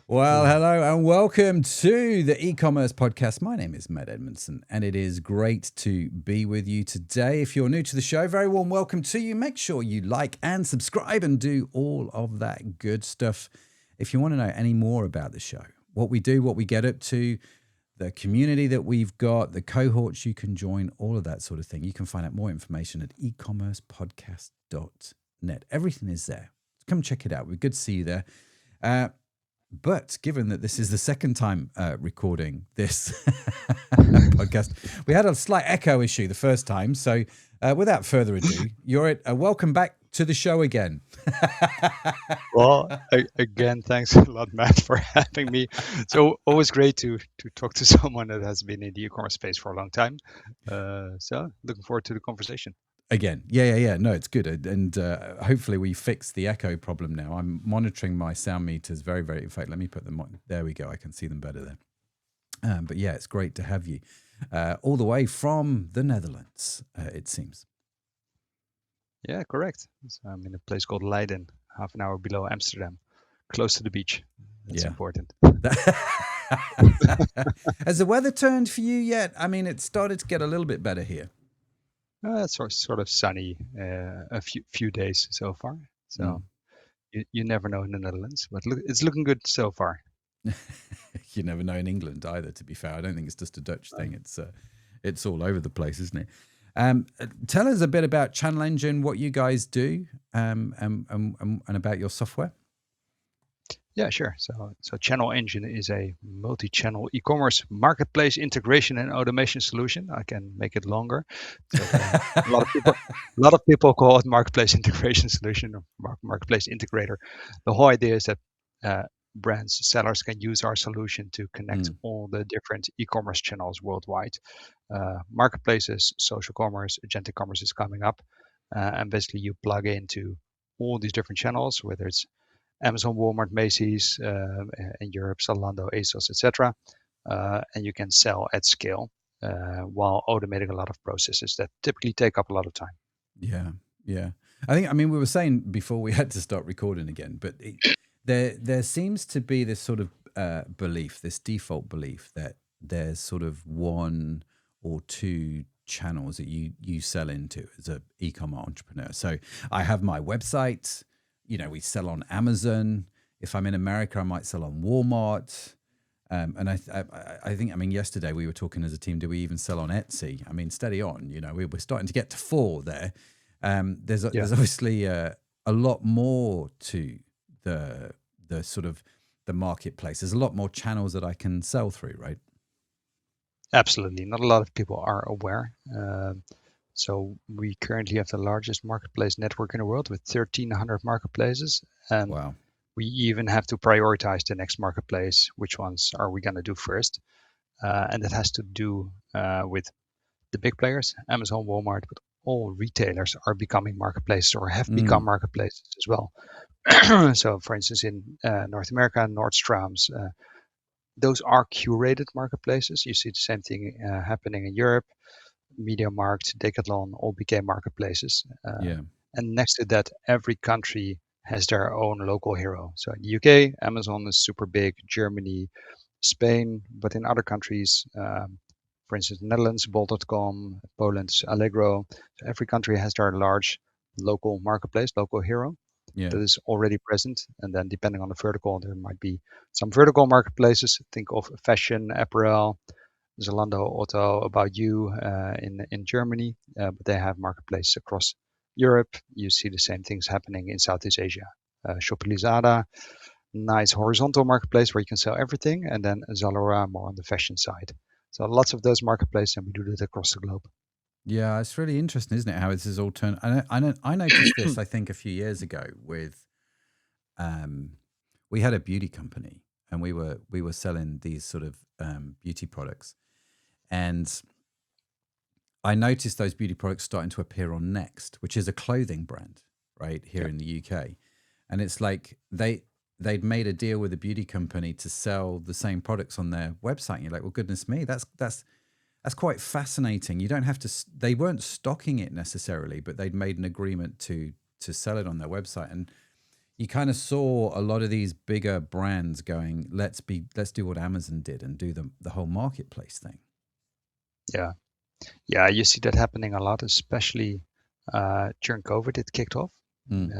Well, hello and welcome to the e-commerce podcast. My name is Matt Edmundson and it is great to be with you today. If you're new to the show, very warm welcome to you. Make sure you like and subscribe and do all of that good stuff. If you want to know any more about the show, what we do, what we get up to, the community that we've got, the cohorts you can join, all of that sort of thing, you can find out more information at ecommercepodcast.net. Everything is there. Come check it out. We're good to see you there. But given that this is the second time recording this podcast, we had a slight echo issue the first time. So without further ado, Jorrit, welcome back to the show again. Well, again, thanks a lot, Matt, for having me. It's always great to talk to someone that has been in the e-commerce space for a long time. So looking forward to the conversation. Again, yeah. No, it's good. And hopefully we fix the echo problem now. I'm monitoring my sound meters very, very. In fact, let me put them on. There we go. I can see them better there. But yeah, it's great to have you all the way from the Netherlands, it seems. Yeah, correct. So I'm in a place called Leiden, half an hour below Amsterdam, close to the beach. That's important. Has the weather turned for you yet? I mean, it started to get a little bit better here. It's sort of sunny a few days so far. So you never know in the Netherlands, but it's looking good so far. You never know in England either, to be fair. I don't think it's just a Dutch thing. It's all over the place, isn't it? Tell us a bit about ChannelEngine, what you guys do, and about your software. Yeah, sure. So ChannelEngine is a multi-channel e-commerce marketplace integration and automation solution. I can make it longer. So, a lot of people call it marketplace integration solution or marketplace integrator. The whole idea is that brands, sellers can use our solution to connect all the different e-commerce channels worldwide. Marketplaces, social commerce, agentic commerce is coming up, and basically you plug into all these different channels, whether it's Amazon, Walmart, Macy's, in Europe, Zalando, ASOS, etc. And you can sell at scale while automating a lot of processes that typically take up a lot of time. Yeah. I mean, we were saying before we had to start recording again, but there seems to be this sort of belief, this default belief that there's sort of one or two channels that you sell into as an e-commerce entrepreneur. So I have my website. You know, we sell on Amazon. If I'm in America, I might sell on Walmart. And I think, I mean, yesterday we were talking as a team, do we even sell on Etsy? I mean, steady on, you know, we're starting to get to 4 there. There's obviously a lot more to the sort of the marketplace. There's a lot more channels that I can sell through, right? Absolutely. Not a lot of people are aware. So we currently have the largest marketplace network in the world with 1,300 marketplaces. And wow. We even have to prioritize the next marketplace. Which ones are we going to do first? And that has to do with the big players, Amazon, Walmart, but all retailers are becoming marketplaces or have become marketplaces as well. So for instance, in North America, Nordstrom's, those are curated marketplaces. You see the same thing happening in Europe. MediaMarkt, Decathlon all became marketplaces. And next to that, every country has their own local hero. So in the UK, Amazon is super big, Germany, Spain, but in other countries, for instance, Netherlands, Bol.com, Poland, Allegro. So every country has their large local marketplace, local hero that is already present. And then depending on the vertical, there might be some vertical marketplaces. Think of fashion, apparel, Zalando, Otto, About You in Germany, but they have marketplaces across Europe. You see the same things happening in Southeast Asia. Shopee Lazada, nice horizontal marketplace where you can sell everything, and then Zalora more on the fashion side. So lots of those marketplaces, and we do that across the globe. Yeah, it's really interesting, isn't it? How this is all turned. I noticed this, I think, a few years ago with, we had a beauty company, and we were selling these sort of beauty products. And I noticed those beauty products starting to appear on Next, which is a clothing brand, right, here in the UK. And it's like they'd made a deal with a beauty company to sell the same products on their website. And you're like, well, goodness me, that's quite fascinating. You don't have to, they weren't stocking it necessarily, but they'd made an agreement to sell it on their website. And you kind of saw a lot of these bigger brands going, let's do what Amazon did and do the whole marketplace thing. Yeah. Yeah, you see that happening a lot, especially during COVID. It kicked off, and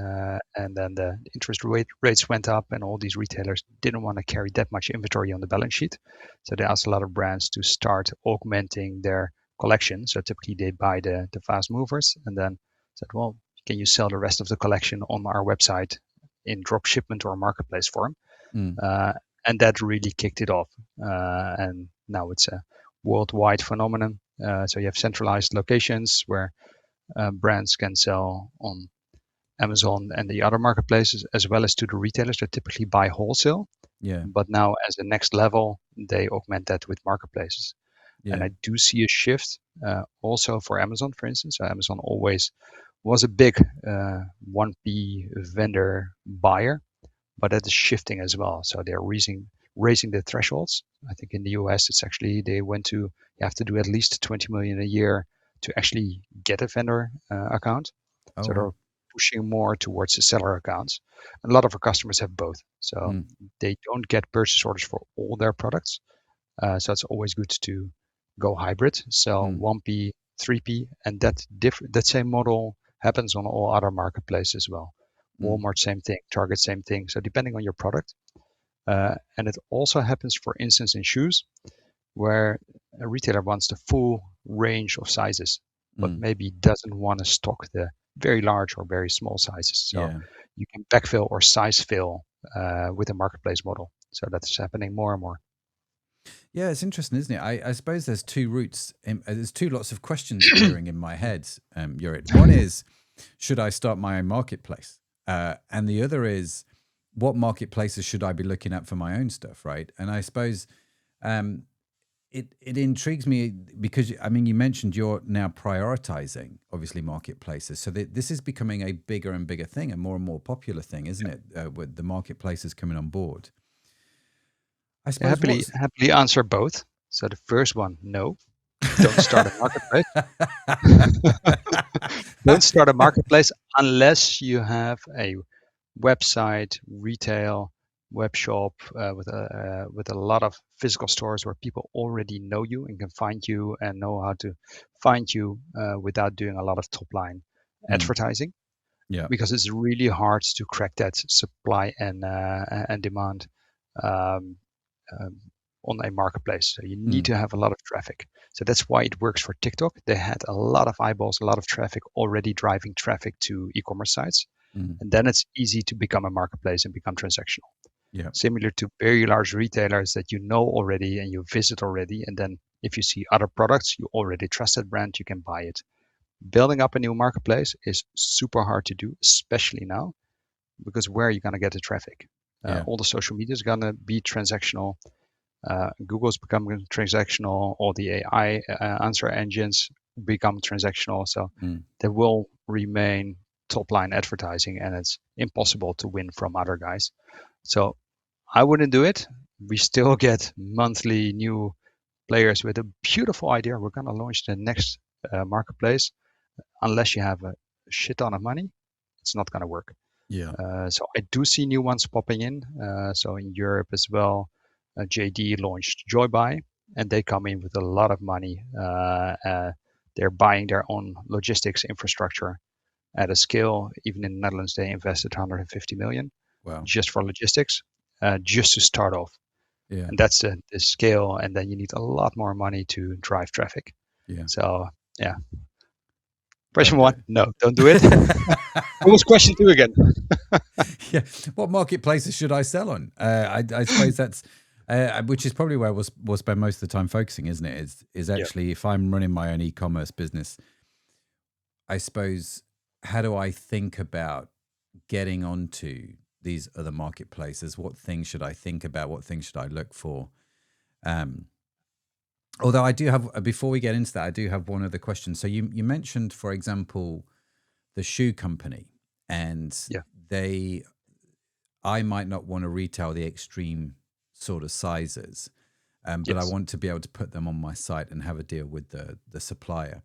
then the interest rates went up, and all these retailers didn't want to carry that much inventory on the balance sheet. So they asked a lot of brands to start augmenting their collection. So typically they buy the fast movers, and then said, well, can you sell the rest of the collection on our website in drop shipment or marketplace form? And that really kicked it off. And now it's a worldwide phenomenon. So you have centralized locations where brands can sell on Amazon and the other marketplaces, as well as to the retailers that typically buy wholesale. Yeah. But now, as a next level, they augment that with marketplaces. Yeah. And I do see a shift also for Amazon, for instance. So Amazon always was a big 1P vendor buyer, but that is shifting as well. So they're raising the thresholds. I think in the US, it's actually they went to you have to do at least 20 million a year to actually get a vendor account. Oh, So wow. they're pushing more towards the seller accounts. A lot of our customers have both, so they don't get purchase orders for all their products. So it's always good to go hybrid, sell 1P, 3P, and that same model happens on all other marketplaces as well. Walmart, same thing. Target, same thing. So depending on your product. And it also happens, for instance, in shoes, where a retailer wants the full range of sizes, but maybe doesn't want to stock the very large or very small sizes. So you can backfill or size fill with a marketplace model. So that's happening more and more. Yeah, it's interesting, isn't it? I suppose there's two routes. There's two lots of questions appearing in my head, Jorrit. One is, should I start my own marketplace? And the other is, what marketplaces should I be looking at for my own stuff, right? And I suppose it intrigues me because, I mean, you mentioned you're now prioritizing, obviously, marketplaces. So this is becoming a bigger and bigger thing, a more and more popular thing, isn't it, with the marketplaces coming on board? I suppose happily answer both. So the first one, no. Don't start a marketplace. Don't start a marketplace unless you have a website, retail, web shop with a lot of physical stores where people already know you and can find you and know how to find you without doing a lot of top line advertising. Yeah, because it's really hard to crack that supply and demand on a marketplace. So you need to have a lot of traffic. So that's why it works for TikTok. They had a lot of eyeballs, a lot of traffic already driving traffic to e-commerce sites. And then it's easy to become a marketplace and become transactional. Yeah. Similar to very large retailers that you know already and you visit already. And then if you see other products, you already trust that brand, you can buy it. Building up a new marketplace is super hard to do, especially now, because where are you going to get the traffic? All the social media is going to be transactional. Google's becoming transactional. All the AI answer engines become transactional. So there will remain top line advertising, and it's impossible to win from other guys. So I wouldn't do it. We still get monthly new players with a beautiful idea. We're going to launch the next marketplace. Unless you have a shit ton of money, it's not going to work. Yeah. So I do see new ones popping in. So in Europe as well, JD launched Joybuy, and they come in with a lot of money. They're buying their own logistics infrastructure at a scale. Even in the Netherlands, they invested 150 million just for logistics, just to start off. Yeah. And that's the scale. And then you need a lot more money to drive traffic. Yeah. So, yeah. Question one, no, don't do it. What was question two again? Yeah, what marketplaces should I sell on? I suppose that's which is probably where we'll spend most of the time focusing, isn't it? Is actually if I'm running my own e-commerce business, I suppose, how do I think about getting onto these other marketplaces? What things should I think about? What things should I look for? Although I do have, before we get into that, I do have one other question. So you mentioned, for example, the shoe company, and I might not want to retail the extreme sort of sizes, but I want to be able to put them on my site and have a deal with the supplier.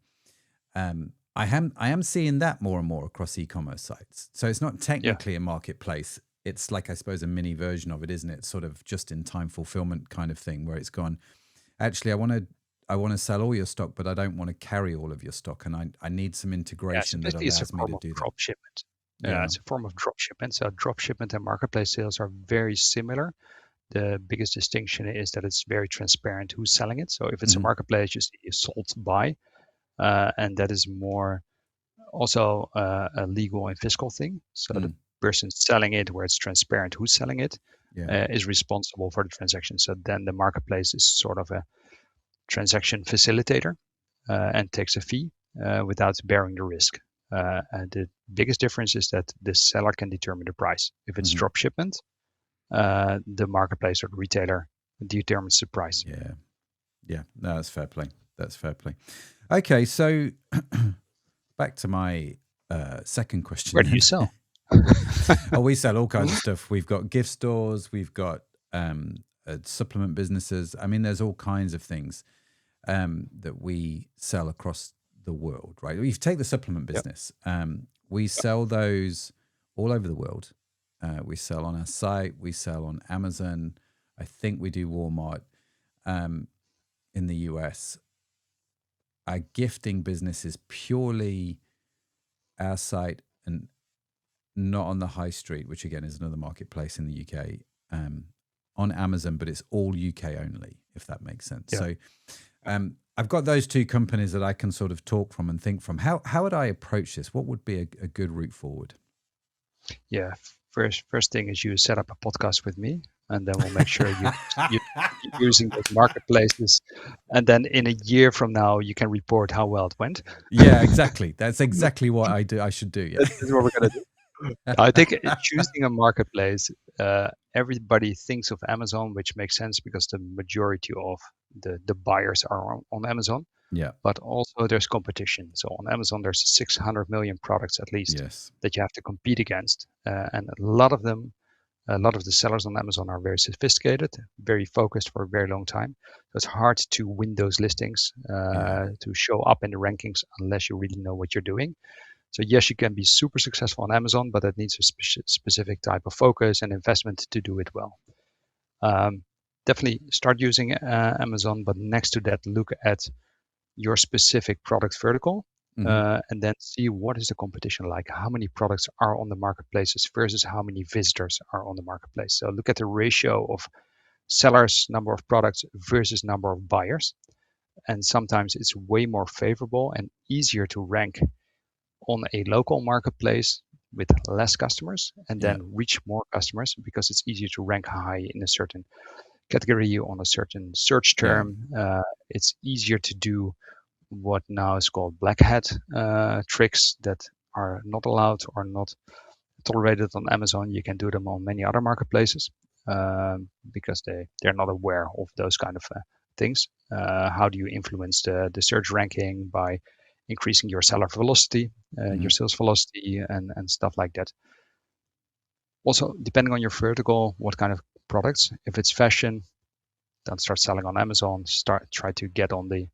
I am seeing that more and more across e-commerce sites. So it's not Yeah. technically a marketplace. It's like, I suppose, a mini version of it, isn't it? Sort of just in time fulfillment kind of thing, where it's gone, actually, I want to sell all your stock, but I don't want to carry all of your stock, and I need some Yeah. So integration that basically, it's a allows me form to of do that. drop shipment. Yeah. It's a form of drop shipment. So drop shipment and marketplace sales are very similar. The biggest distinction is that it's very transparent who's selling it. So if it's a Mhm. marketplace, you see sold by, and that is more also a legal and fiscal thing. So the Mm. person selling it, where it's transparent who's selling it, Yeah. is responsible for the transaction. So then the marketplace is sort of a transaction facilitator and takes a fee without bearing the risk. And the biggest difference is that the seller can determine the price. If it's Mhm. drop shipment, the marketplace or the retailer determines the price. Yeah. Yeah. No, that's fair play. That's fair play. Okay, so back to my second question. Where do you Then. sell? Oh, we sell all kinds of stuff. We've got gift stores. We've got supplement businesses. I mean, there's all kinds of things that we sell across the world, right? If you take the supplement Yep. business, we sell those all over the world. We sell on our site. We sell on Amazon. I think we do Walmart in the US. Our gifting business is purely our site and not on the high street, which again is another marketplace in the UK, on Amazon, but it's all UK only, if that makes sense. Yeah. So I've got those two companies that I can sort of talk from and think from. How would I approach this? What would be a good route forward? Yeah. First thing is you set up a podcast with me, and then we'll make sure you're using those marketplaces. And then in a year from now, you can report how well it went. Yeah, exactly. That's exactly what I do. I should do. Yeah. That's what we're gonna do. I think choosing a marketplace, everybody thinks of Amazon, which makes sense because the majority of the buyers are on Amazon. Yeah. But also there's competition. So on Amazon, there's 600 million products at least Yes. that you have to compete against, and a lot of the sellers on Amazon are very sophisticated, very focused for a very long time. So it's hard to win those listings, to show up in the rankings unless you really know what you're doing. So yes, you can be super successful on Amazon, but it needs a specific type of focus and investment to do it well. Definitely start using Amazon, but next to that, look at your specific product vertical, and then see what is the competition like. How many products are on the marketplaces versus how many visitors are on the marketplace. So look at the ratio of sellers, number of products versus number of buyers. And sometimes it's way more favorable and easier to rank on a local marketplace with less customers and then reach more customers because it's easier to rank high in a certain category on a certain search term. It's easier to do what now is called black hat tricks that are not allowed or not tolerated on Amazon. You can do them on many other marketplaces because they're not aware of those kind of things. How do you influence the search ranking by increasing your seller velocity, your sales velocity, and stuff like that. Also, depending on your vertical, what kind of products. If it's fashion, don't start selling on Amazon. Try to get on the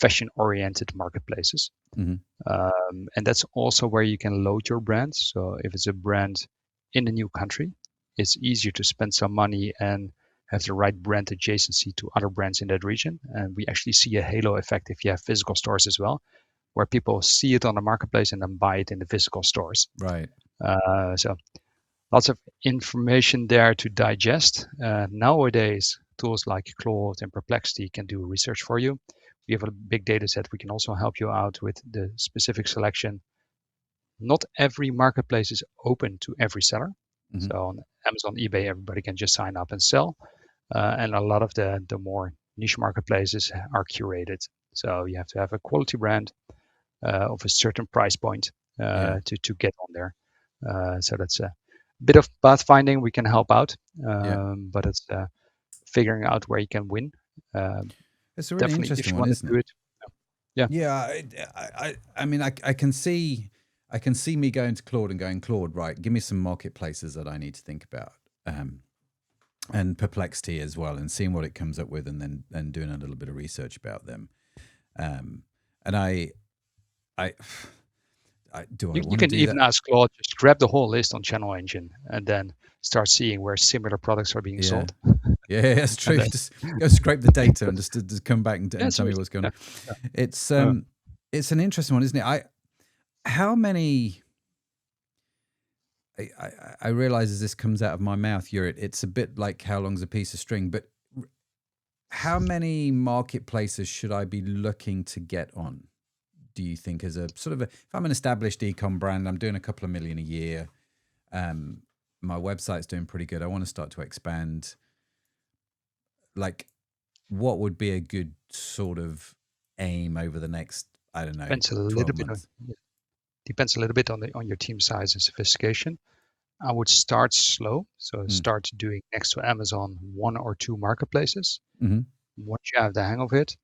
fashion-oriented marketplaces. And that's also where you can load your brand. So if it's a brand in a new country, it's easier to spend some money and have the right brand adjacency to other brands in that region. And we actually see a halo effect if you have physical stores as well, where people see it on the marketplace and then buy it in the physical stores. Right. So lots of information there to digest. Nowadays, tools like Claude and Perplexity can do research for you. We have a big data set. We can also help you out with the specific selection. Not every marketplace is open to every seller. So on Amazon, eBay, everybody can just sign up and sell. And a lot of the more niche marketplaces are curated. So you have to have a quality brand of a certain price point to get on there. So that's a bit of pathfinding. We can help out, but it's figuring out where you can win. It's a really Definitely, if interesting you one, want to isn't do it? it. Yeah. Yeah. I mean, I can see me going to Claude and going, Claude, right, give me some marketplaces that I need to think about. And Perplexity as well, and seeing what it comes up with, and then doing a little bit of research about them. And I do I You want to can do even that? ask Claude, just grab the whole list on ChannelEngine and then start seeing where similar products are being Yeah. sold. Yeah, that's And true. then, Just go scrape the data and just come back and, yeah, tell me seriously. what's going Yeah. on. It's Yeah. it's an interesting one, isn't it? How many? I realize as this comes out of my mouth, Jorrit, it's a bit like how long's a piece of string. But how many marketplaces should I be looking to get on? Do you think, as a sort of if I'm an established ecom brand, I'm doing a couple of million a year, my website's doing pretty good, I want to start to expand. Like, what would be a good sort of aim over the next, I don't know, Depends a 12 little bit on months? your team size and sophistication. I would start slow. So Mm. start doing next to Amazon 1 or 2 marketplaces. Mm-hmm. Once you have the hang of it,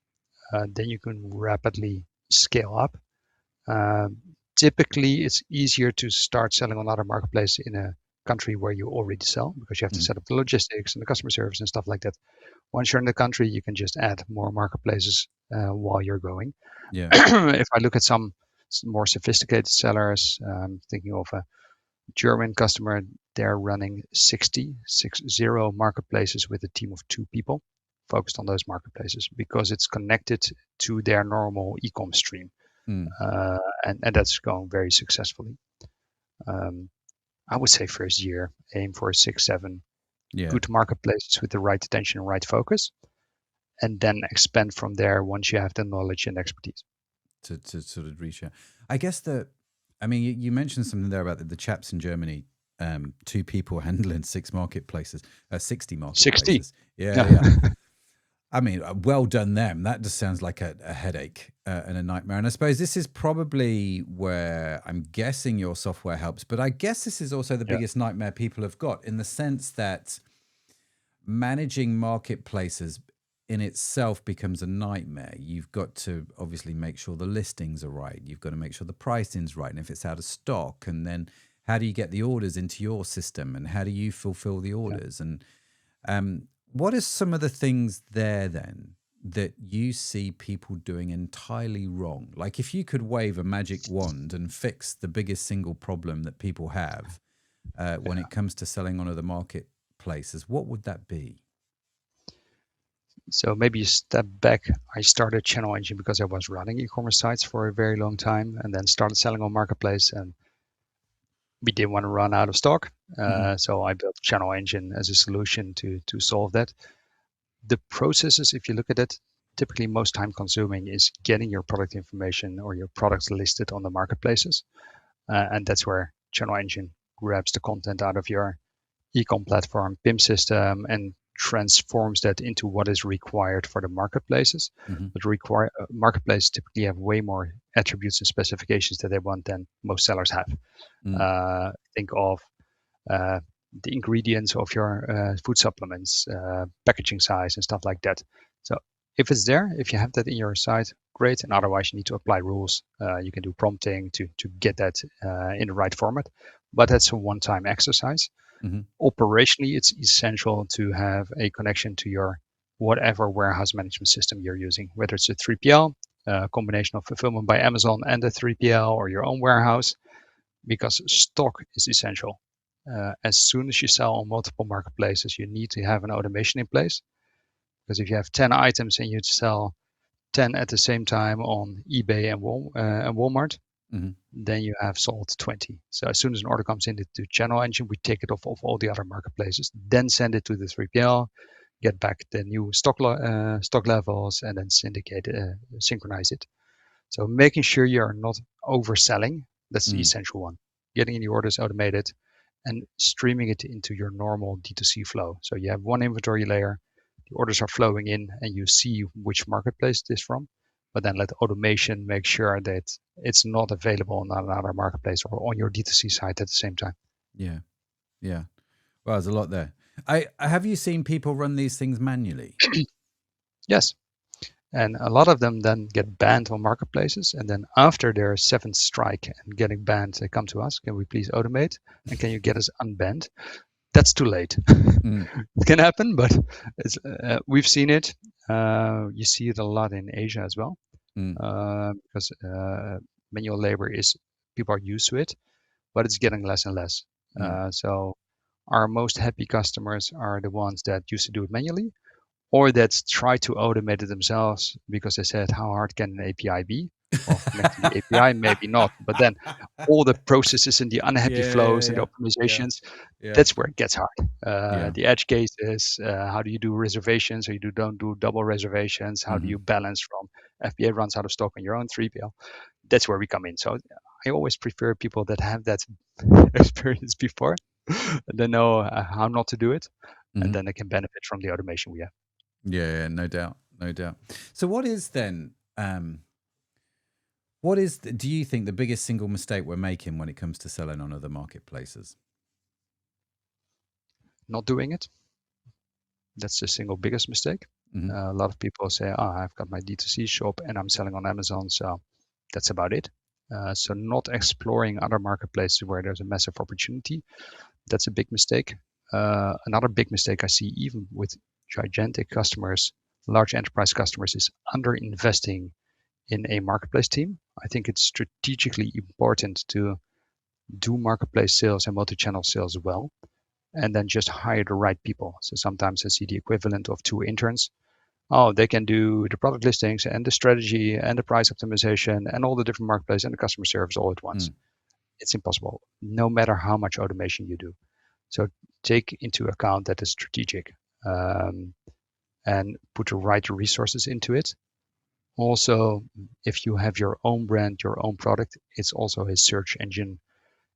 then you can rapidly scale up. Typically, it's easier to start selling on other marketplaces in a country where you already sell because you have to Mm-hmm. set up the logistics and the customer service and stuff like that. Once you're in the country, you can just add more marketplaces while you're going. Yeah. If I look at some more sophisticated sellers, thinking of a German customer, they're running 60 marketplaces with a team of 2 people focused on those marketplaces because it's connected to their normal e-com stream. Mm. And that's going very successfully. I would say first year, aim for 6, 7 Yeah. good marketplaces with the right attention and right focus, and then expand from there once you have the knowledge and expertise. To sort of reach out. I guess I mean, you mentioned something there about the chaps in Germany, 2 people handling 6 marketplaces, 60 60. marketplaces. Yeah, Yeah. yeah. I mean, well done them. That just sounds like a headache and a nightmare. And I suppose this is probably where I'm guessing your software helps, but I guess this is also the Yeah. biggest nightmare people have got, in the sense that managing marketplaces in itself becomes a nightmare. You've got to obviously make sure the listings are right. You've got to make sure the pricing's right. And if it's out of stock, and then how do you get the orders into your system, and how do you fulfill the orders? And what are some of the things there then that you see people doing entirely wrong? Like, if you could wave a magic wand and fix the biggest single problem that people have when it comes to selling on other marketplaces, what would that be? So maybe you step back. I started ChannelEngine because I was running e-commerce sites for a very long time, and then started selling on marketplace, and we didn't want to run out of stock. So I built ChannelEngine as a solution to solve that. The processes, if you look at it, typically most time consuming is getting your product information or your products listed on the marketplaces. And that's where ChannelEngine grabs the content out of your ecom platform, PIM system, and transforms that into what is required for the marketplaces. Mm-hmm. But marketplaces typically have way more attributes and specifications that they want than most sellers have. Think of the ingredients of your food supplements, packaging size, and stuff like that. So if it's there, if you have that in your site, great. And otherwise, you need to apply rules. You can do prompting to get that in the right format. But that's a one-time exercise. Mm-hmm. Operationally, it's essential to have a connection to your whatever warehouse management system you're using, whether it's a 3PL, a combination of fulfillment by Amazon and a 3PL, or your own warehouse, because stock is essential. As soon as you sell on multiple marketplaces, you need to have an automation in place. Because if you have 10 items and you sell 10 at the same time on eBay and Walmart, Mm-hmm. then you have sold 20. So as soon as an order comes into ChannelEngine, we take it off of all the other marketplaces, then send it to the 3PL, get back the new stock levels, and then synchronize it. So making sure you're not overselling, that's the essential one. Getting the orders automated and streaming it into your normal D2C flow. So you have one inventory layer, the orders are flowing in, and you see which marketplace it is from. But then let automation make sure that it's not available on another marketplace or on your D2C site at the same time. Yeah. Yeah. Well, there's a lot there. I have you seen people run these things manually? Yes. And a lot of them then get banned on marketplaces. And then after their 7th strike and getting banned, they come to us. Can we please automate? And can you get us unbanned? That's too late. It can happen, but we've seen it. You see it a lot in Asia as well, because manual labor is People are used to it, but it's getting less and less. So our most happy customers are the ones that used to do it manually, or that try to automate it themselves because they said, how hard can an API be? Well, connecting the API, maybe not, but then all the processes and the unhappy flows and the optimizations, that's where it gets hard. The edge cases, how do you do reservations so you don't do double reservations? How do you balance from FBA runs out of stock on your own 3PL? That's where we come in. So I always prefer people that have that experience before, they know how not to do it, and then they can benefit from the automation we have. Yeah, no doubt, no doubt. So what is then, do you think the biggest single mistake we're making when it comes to selling on other marketplaces? Not doing it. That's the single biggest mistake. A lot of people say, I've got my D2C shop and I'm selling on Amazon, so that's about it. So not exploring other marketplaces where there's a massive opportunity, that's a big mistake. Another big mistake I see even with gigantic customers, large enterprise customers, is under-investing in a marketplace team. I think it's strategically important to do marketplace sales and multi-channel sales well, and then just hire the right people. So sometimes I see the equivalent of 2 interns. They can do the product listings and the strategy and the price optimization and all the different marketplace and the customer service all at once. It's impossible, no matter how much automation you do. So take into account that it's strategic, and put the right resources into it. Also, if you have your own brand, your own product, it's also a search engine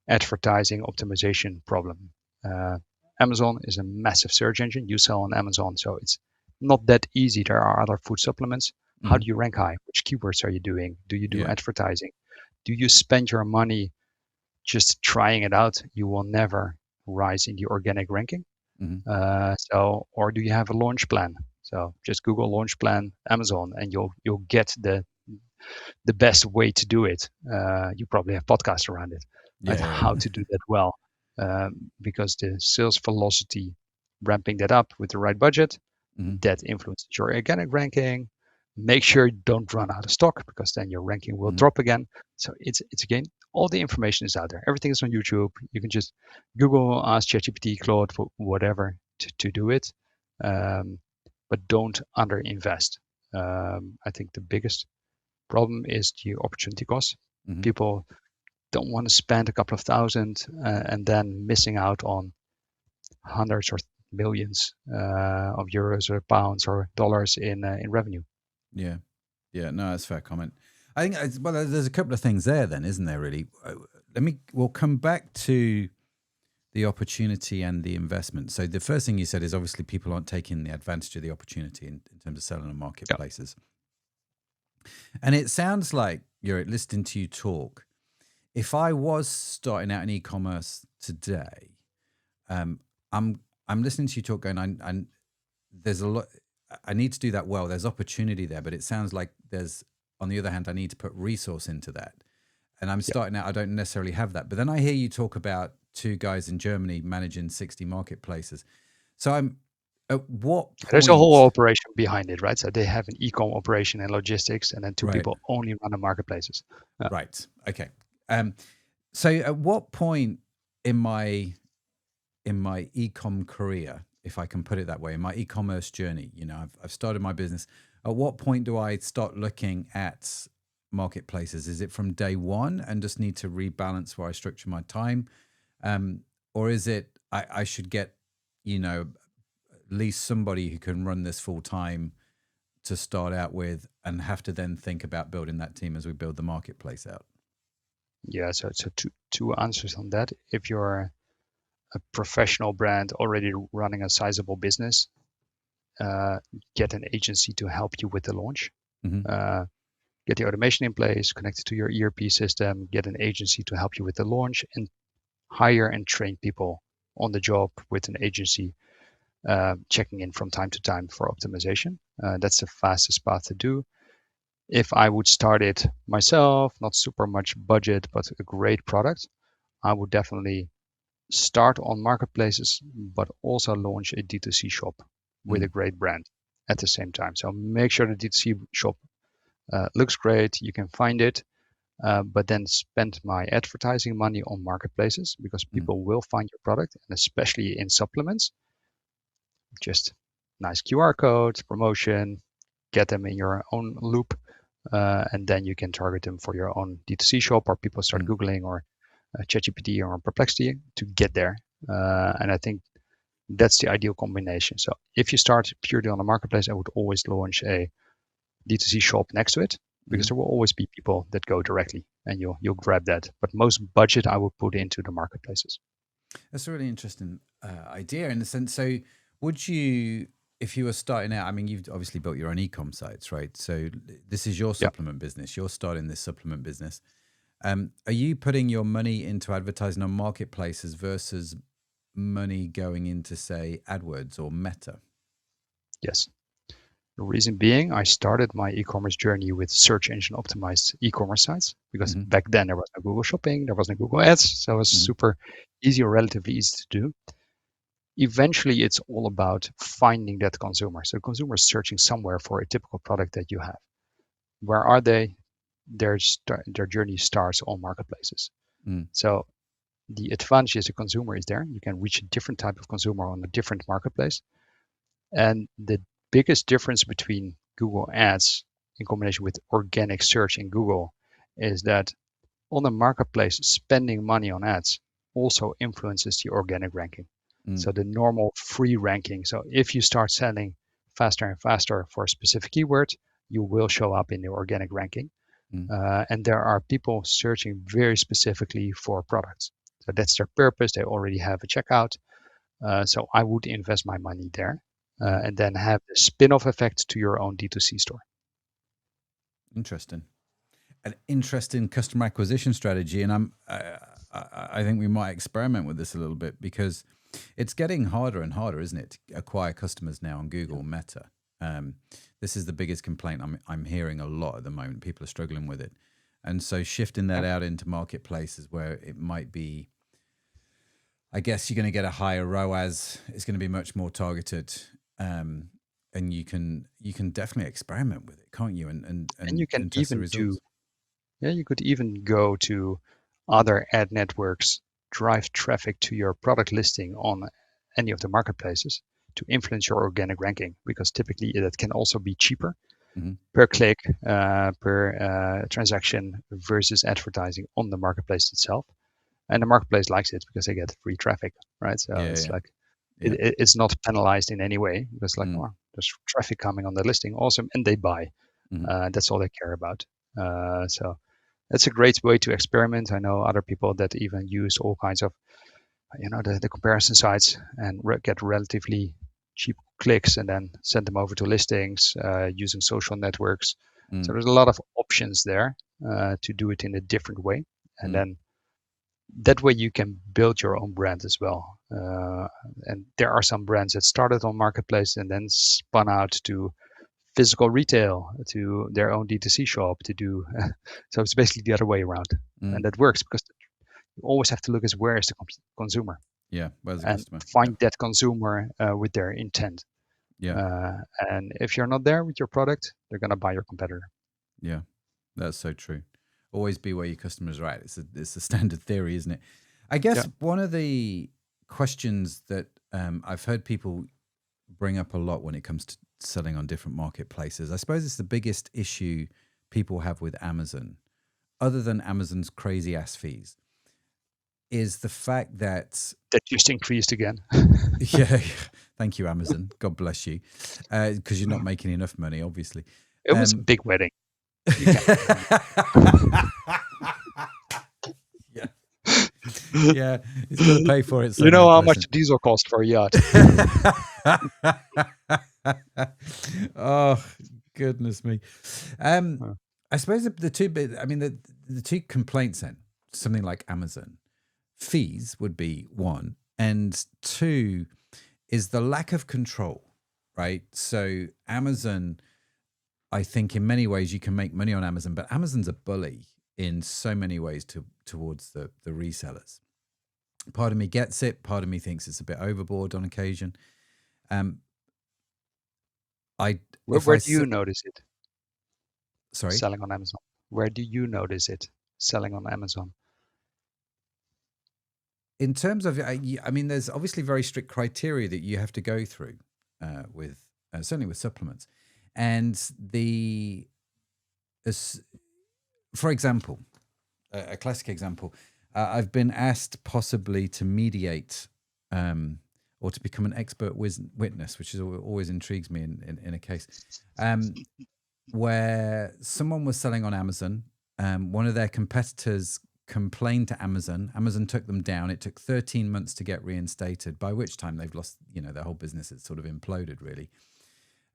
advertising optimization problem. Amazon is a massive search engine. You sell on Amazon, so it's not that easy. There are other food supplements. How do you rank high? Which keywords are you doing? Do you do advertising? Do you spend your money just trying it out? You will never rise in the organic ranking. Or do you have a launch plan? So just Google launch plan Amazon, and you'll get the best way to do it. You probably have podcasts around it, right? How to do that well, because the sales velocity, ramping that up with the right budget, that influences your organic ranking. Make sure you don't run out of stock, because then your ranking will drop again. So it's again, all the information is out there. Everything is on YouTube. You can just Google, ask ChatGPT, Claude, for whatever to do it. But don't underinvest. I think the biggest problem is the opportunity cost. People don't want to spend a couple of thousand and then missing out on hundreds or millions of euros or pounds or dollars in revenue. Yeah, no, that's a fair comment. I think there's a couple of things there then, isn't there? Really, we'll come back to the opportunity and the investment. So the first thing you said is obviously people aren't taking the advantage of the opportunity in terms of selling on marketplaces. And it sounds like, you're listening to you talk, if I was starting out in e-commerce today, I'm listening to you talk going, there's a lot, I need to do that well. There's opportunity there, but it sounds like on the other hand, I need to put resource into that. And I'm starting out, I don't necessarily have that. But then I hear you talk about 2 guys in Germany managing 60 marketplaces. So at what point? There's a whole operation behind it, right? So they have an e-com operation and logistics, and then 2 people only run the marketplaces. Right. Okay. So at what point in my e-com career, if I can put it that way, in my e-commerce journey, I've started my business. At what point do I start looking at marketplaces? Is it from day one and just need to rebalance where I structure my time? Or is it I should get, at least somebody who can run this full time to start out with, and have to then think about building that team as we build the marketplace out? Yeah, so two answers on that. If you're a professional brand already running a sizable business, get an agency to help you with the launch. Get the automation in place, connect it to your ERP system, get an agency to help you with the launch, and hire and train people on the job with an agency, checking in from time to time for optimization. That's the fastest path to do. If I would start it myself, not super much budget, but a great product, I would definitely start on marketplaces, but also launch a D2C shop with a great brand at the same time. So make sure the D2C shop looks great. You can find it. but then spend my advertising money on marketplaces because people will find your product, and especially in supplements, just nice QR code, promotion, get them in your own loop, and then you can target them for your own D2C shop, or people start Googling or ChatGPT or Perplexity to get there. And I think that's the ideal combination. So if you start purely on a marketplace, I would always launch a D2C shop next to it, because there will always be people that go directly, and you'll grab that. But most budget I would put into the marketplaces. That's a really interesting idea in the sense. So would you, if you were starting out, I mean, you've obviously built your own e-com sites, right? So this is your supplement business. You're starting this supplement business. Are you putting your money into advertising on marketplaces versus money going into, say, AdWords or Meta? Yes. The reason being, I started my e-commerce journey with search engine optimized e-commerce sites, because back then there was no Google Shopping, there was no Google Ads, so it was super easy, or relatively easy to do. Eventually, it's all about finding that consumer. So the consumer is searching somewhere for a typical product that you have. Where are they? Their journey starts on marketplaces. So the advantage is the consumer is there. You can reach a different type of consumer on a different marketplace. And the biggest difference between Google Ads in combination with organic search in Google is that on the marketplace, spending money on ads also influences the organic ranking. So the normal free ranking. So if you start selling faster and faster for a specific keyword, you will show up in the organic ranking. And there are people searching very specifically for products. So that's their purpose. They already have a checkout. So I would invest my money there. And then have the spin-off effect to your own D2C store. Interesting. An interesting customer acquisition strategy. And I think we might experiment with this a little bit, because it's getting harder and harder, isn't it, to acquire customers now on Google Meta. This is the biggest complaint I'm hearing a lot at the moment. People are struggling with it. And so shifting that out into marketplaces where it might be, I guess you're going to get a higher ROAS. It's going to be much more targeted, and you can definitely experiment with it, can't you? And you can test the even results. you could even go to other ad networks, drive traffic to your product listing on any of the marketplaces to influence your organic ranking, because typically that can also be cheaper per click, per transaction versus advertising on the marketplace itself. And the marketplace likes it because they get free traffic, right? So it's like it's not penalized in any way, because like, oh, there's traffic coming on the listing, awesome, and they buy. That's all they care about. So that's a great way to experiment. I know other people that even use all kinds of, the comparison sites and get relatively cheap clicks and then send them over to listings using social networks. So there's a lot of options there to do it in a different way. And then that way you can build your own brand as well. And there are some brands that started on marketplace and then spun out to physical retail, to their own D2C shop to do. So it's basically the other way around. And that works because you always have to look at where is the consumer. Yeah, where's the and customer? find that consumer with their intent. And if you're not there with your product, they're going to buy your competitor. Yeah, that's so true. Always be where your customers are at. It's a standard theory, isn't it? I guess one of the questions that I've heard people bring up a lot when it comes to selling on different marketplaces, I suppose it's the biggest issue people have with Amazon, other than Amazon's crazy ass fees, is the fact that just increased again. Yeah, thank you, Amazon. God bless you, because you're not making enough money, obviously. It was a big wedding. Yeah, he's got to pay for it. You know how much diesel cost for a yacht. Oh, goodness me. I suppose the two complaints then, something like Amazon, fees would be one, and two is the lack of control, right? So Amazon, I think in many ways you can make money on Amazon, but Amazon's a bully in so many ways towards the resellers. Part of me gets it. Part of me thinks it's a bit overboard on occasion. Where do you notice it? Sorry? Selling on Amazon. Where do you notice it? selling on Amazon? In terms of, I mean, there's obviously very strict criteria that you have to go through with certainly with supplements, and for example, a classic example, I've been asked possibly to mediate or to become an expert witness, which is always intrigues me in a case where someone was selling on Amazon. One of their competitors complained to Amazon. Amazon took them down. It took 13 months to get reinstated, by which time they've lost, their whole business has sort of imploded, really.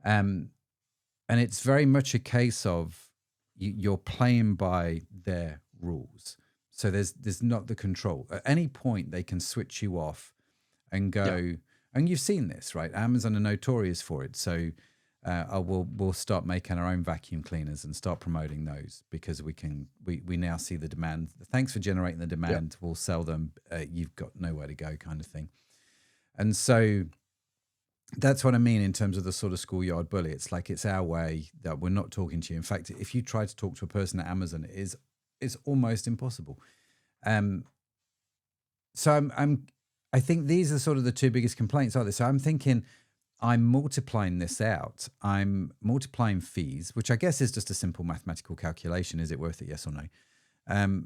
And it's very much a case of you're playing by their rules. So there's not the control. At any point, they can switch you off and go, and you've seen this, right? Amazon are notorious for it. So we'll start making our own vacuum cleaners and start promoting those because we now see the demand. Thanks for generating the demand. We'll sell them. You've got nowhere to go, kind of thing. And so that's what I mean in terms of the sort of schoolyard bully. It's like it's our way that we're not talking to you. In fact, if you try to talk to a person at Amazon, it's almost impossible. So I think these are sort of the two biggest complaints, are they? So I'm thinking, I'm multiplying this out. I'm multiplying fees, which I guess is just a simple mathematical calculation. Is it worth it? Yes or no?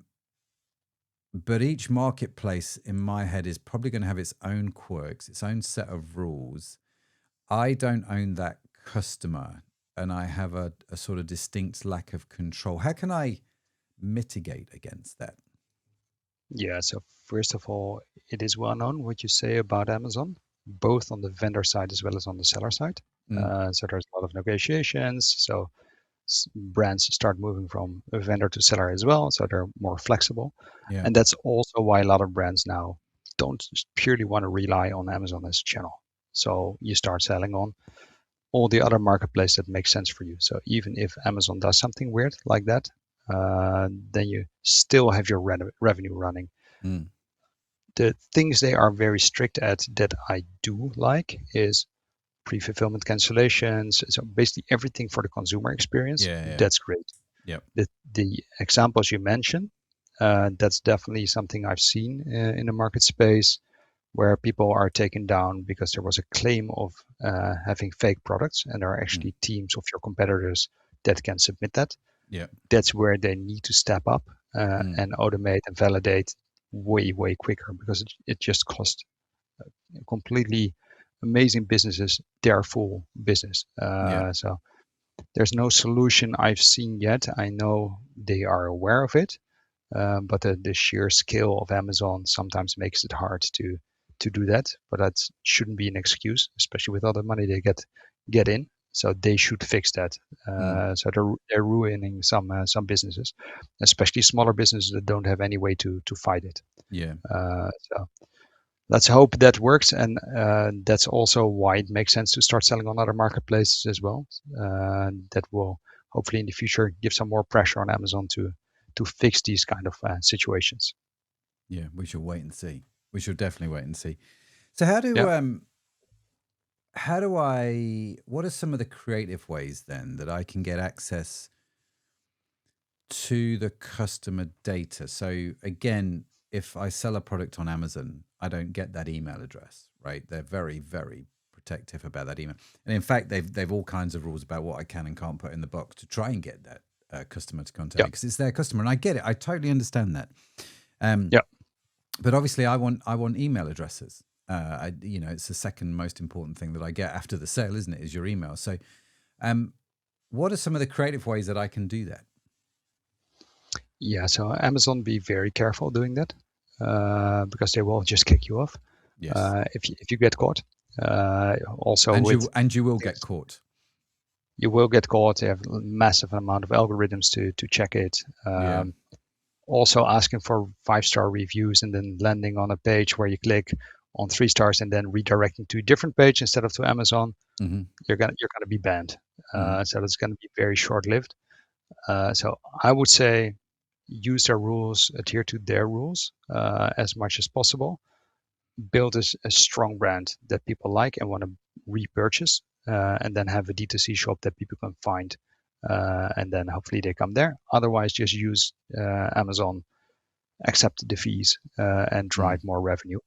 But each marketplace in my head is probably going to have its own quirks, its own set of rules. I don't own that customer, and I have a sort of distinct lack of control. How can I mitigate against that? Yeah, so first of all, it is well known what you say about Amazon, both on the vendor side as well as on the seller side. So there's a lot of negotiations. So brands start moving from a vendor to seller as well. So they're more flexible. Yeah. And that's also why a lot of brands now don't purely want to rely on Amazon as a channel. So you start selling on all the other marketplaces that make sense for you. So even if Amazon does something weird like that, then you still have your revenue running. The things they are very strict at that I do like is pre-fulfillment cancellations. So basically everything for the consumer experience. Yeah. That's great. Yep. The examples you mentioned, that's definitely something I've seen in the market space where people are taken down because there was a claim of having fake products, and there are actually teams of your competitors that can submit that. Yeah. That's where they need to step up and automate and validate way quicker, because it just costs completely amazing businesses their full business. So there's no solution I've seen yet. I know they are aware of it, but the sheer scale of Amazon sometimes makes it hard to do that. But that shouldn't be an excuse, especially with all the money they get in. So they should fix that. So they're ruining some businesses, especially smaller businesses that don't have any way to fight it. Yeah. So let's hope that works, and that's also why it makes sense to start selling on other marketplaces as well. That will hopefully in the future give some more pressure on Amazon to fix these kind of situations. Yeah, we should wait and see. We should definitely wait and see. So what are some of the creative ways then that I can get access to the customer data? So again, if I sell a product on Amazon, I don't get that email address, right? They're very, very protective about that email. And in fact, they've all kinds of rules about what I can and can't put in the box to try and get that customer to contact me, because it's their customer. And I get it. I totally understand that. But obviously I want email addresses. It's the second most important thing that I get after the sale, isn't it? Is your email. So what are some of the creative ways that I can do that? Yeah, so Amazon, be very careful doing that because they will just kick you off. Yes. If you get caught. You will get caught. You will get caught. They have a massive amount of algorithms to check it. Also asking for 5-star reviews and then landing on a page where you click on 3 stars and then redirecting to a different page instead of to Amazon. You're gonna be banned. So that's gonna be very short-lived. So I would say use their rules, adhere to their rules as much as possible. Build a strong brand that people like and want to repurchase, and then have a D2C shop that people can find and then hopefully they come there. Otherwise, just use Amazon, accept the fees, and drive more revenue.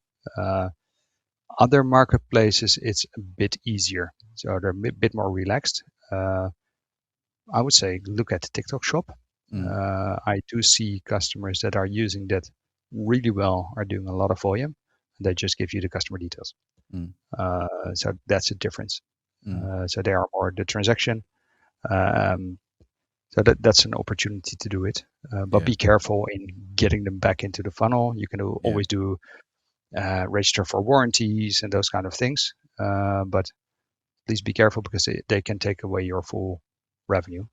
Other marketplaces, it's a bit easier, so they're a bit more relaxed. I would say look at TikTok Shop. I do see customers that are using that really well, are doing a lot of volume, and they just give you the customer details. So that's a difference. So they are more the transaction. So that's an opportunity to do it, but be careful in getting them back into the funnel. You can always do register for warranties and those kind of things, but please be careful because they can take away your full revenue.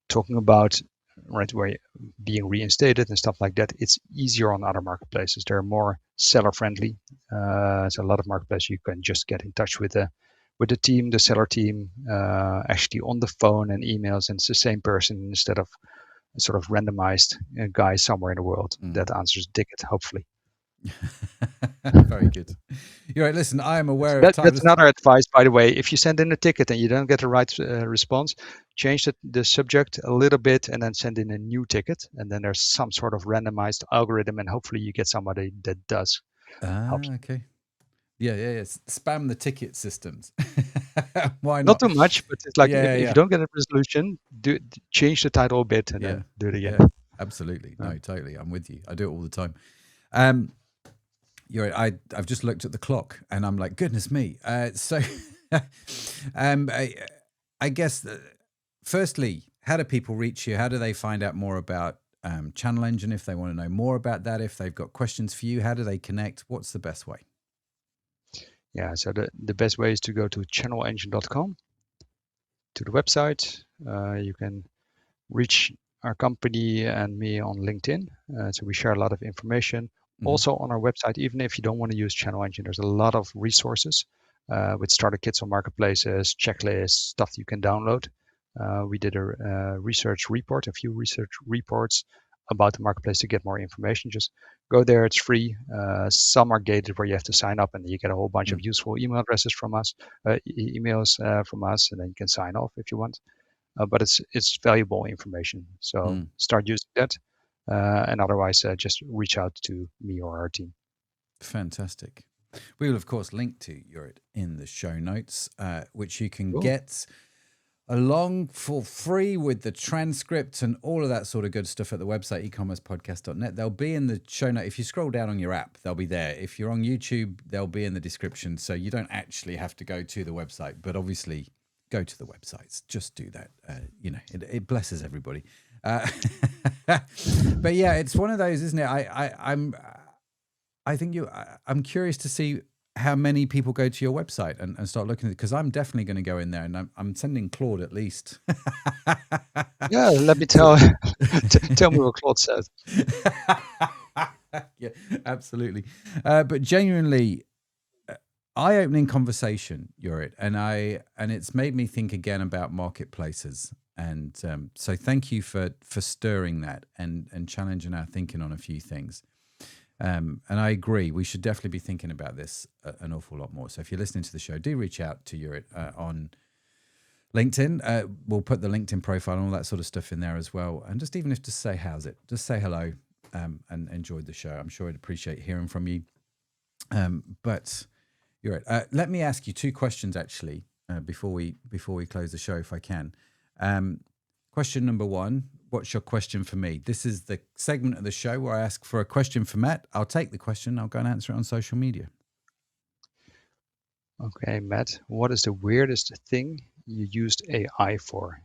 Talking about where being reinstated and stuff like that, it's easier on other marketplaces. They're more seller friendly. So a lot of marketplaces you can just get in touch with the team, the seller team, actually on the phone and emails, and it's the same person instead of a sort of randomized guy somewhere in the world that answers the ticket, hopefully. Very good. You're right. Listen, I am aware of time. That's another advice, by the way. If you send in a ticket and you don't get the right response, change the subject a little bit and then send in a new ticket. And then there's some sort of randomized algorithm, and hopefully you get somebody that does help you. Okay. Yeah. Spam the ticket systems. Why Not not? too much, but it's like if you don't get a resolution, change the title a bit and then do it again. Yeah, absolutely. No, totally. I'm with you. I do it all the time. I've just looked at the clock and I'm like, goodness me. So I guess, firstly, how do people reach you? How do they find out more about ChannelEngine if they want to know more about that? If they've got questions for you, how do they connect? What's the best way? Yeah, so the best way is to go to channelengine.com, to the website. You can reach our company and me on LinkedIn. So we share a lot of information. Also on our website, even if you don't want to use ChannelEngine, there's a lot of resources with starter kits on marketplaces, checklists, stuff you can download. We did a few research reports about the marketplace to get more information. Just go there, it's free. Some are gated where you have to sign up and you get a whole bunch of useful email addresses from us, emails from us, and then you can sign off if you want. But it's valuable information. So start using that. And otherwise, just reach out to me or our team. Fantastic. We will, of course, link to Jorrit in the show notes, which you can get along for free with the transcript and all of that sort of good stuff at the website, ecommercepodcast.net. They'll be in the show note. If you scroll down on your app, they'll be there. If you're on YouTube, they'll be in the description. So you don't actually have to go to the website, but obviously go to the websites. Just do that. It blesses everybody. But yeah, it's one of those, isn't it? I'm curious to see how many people go to your website and start looking at it, because I'm definitely going to go in there, and I'm sending Claude at least. Yeah, let me tell me what Claude says. Yeah, absolutely. But genuinely, eye-opening conversation, Jorrit, and it's made me think again about marketplaces. And so thank you for stirring that and challenging our thinking on a few things. And I agree, we should definitely be thinking about this an awful lot more. So if you're listening to the show, do reach out to Jorrit on LinkedIn. We'll put the LinkedIn profile and all that sort of stuff in there as well. And just even if to say how's it, just say hello and enjoyed the show. I'm sure I'd appreciate hearing from you. But Jorrit, let me ask you two questions actually before we close the show, if I can. Question number one, what's your question for me? This is the segment of the show where I ask for a question for Matt. I'll take the question. I'll go and answer it on social media. Okay, Matt, what is the weirdest thing you used AI for?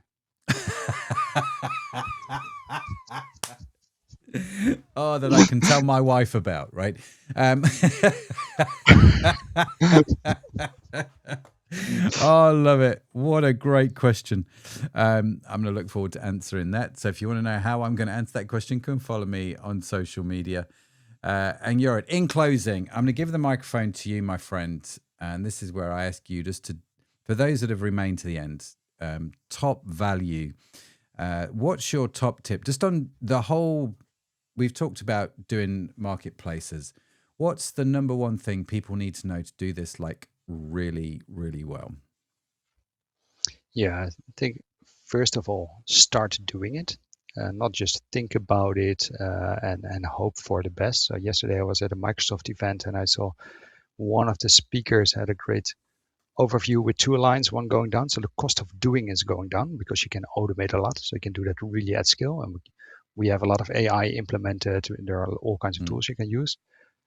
Oh, that I can tell my wife about, right? Oh, I love it. What a great question. I'm going to look forward to answering that. So if you want to know how I'm going to answer that question, come follow me on social media. And Jorrit, in closing, I'm going to give the microphone to you, my friend. And this is where I ask you just to, for those that have remained to the end, top value. What's your top tip? Just on the whole, we've talked about doing marketplaces. What's the number one thing people need to know to do this like really, really well? Yeah, I think first of all, start doing it. Not just think about it and hope for the best. So yesterday I was at a Microsoft event and I saw one of the speakers had a great overview with 2 lines, one going down. So the cost of doing is going down because you can automate a lot. So you can do that really at scale. And we have a lot of AI implemented. There are all kinds of tools you can use.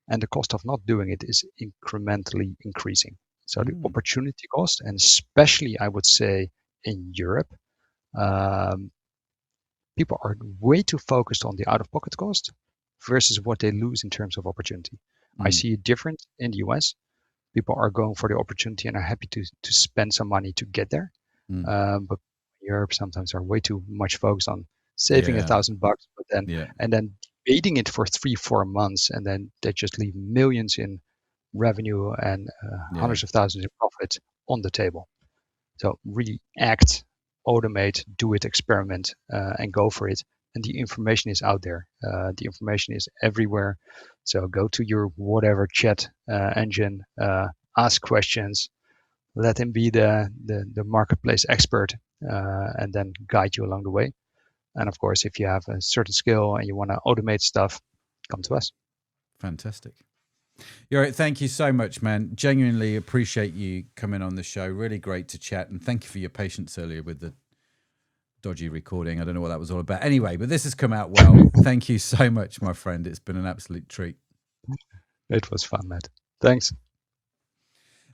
And the cost of not doing it is incrementally increasing. So the opportunity cost, and especially I would say in Europe, people are way too focused on the out-of-pocket cost versus what they lose in terms of opportunity. I see it different in the US. People are going for the opportunity and are happy to spend some money to get there. But Europe sometimes are way too much focused on saving $1,000, but then and then debating it for 3-4 months, and then they just leave millions in revenue and hundreds of thousands in profit on the table. So really act, automate, do it, experiment, and go for it. And the information is out there. The information is everywhere. So go to your whatever chat engine, ask questions, let him be the marketplace expert, and then guide you along the way. And of course, if you have a certain skill and you want to automate stuff, come to us. Fantastic. Jorrit, thank you so much, man. Genuinely appreciate you coming on the show. Really great to chat. And thank you for your patience earlier with the dodgy recording. I don't know what that was all about. Anyway, but this has come out well. Thank you so much, my friend. It's been an absolute treat. It was fun, Matt. Thanks.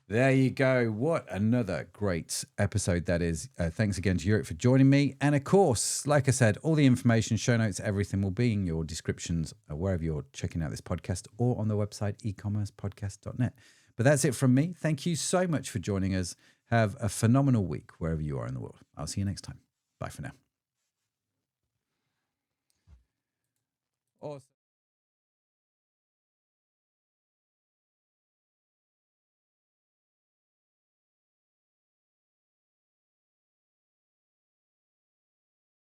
There you go. What another great episode that is. Thanks again to Jorrit for joining me. And of course, like I said, all the information, show notes, everything will be in your descriptions wherever you're checking out this podcast or on the website ecommercepodcast.net. But that's it from me. Thank you so much for joining us. Have a phenomenal week wherever you are in the world. I'll see you next time. Bye for now. Awesome.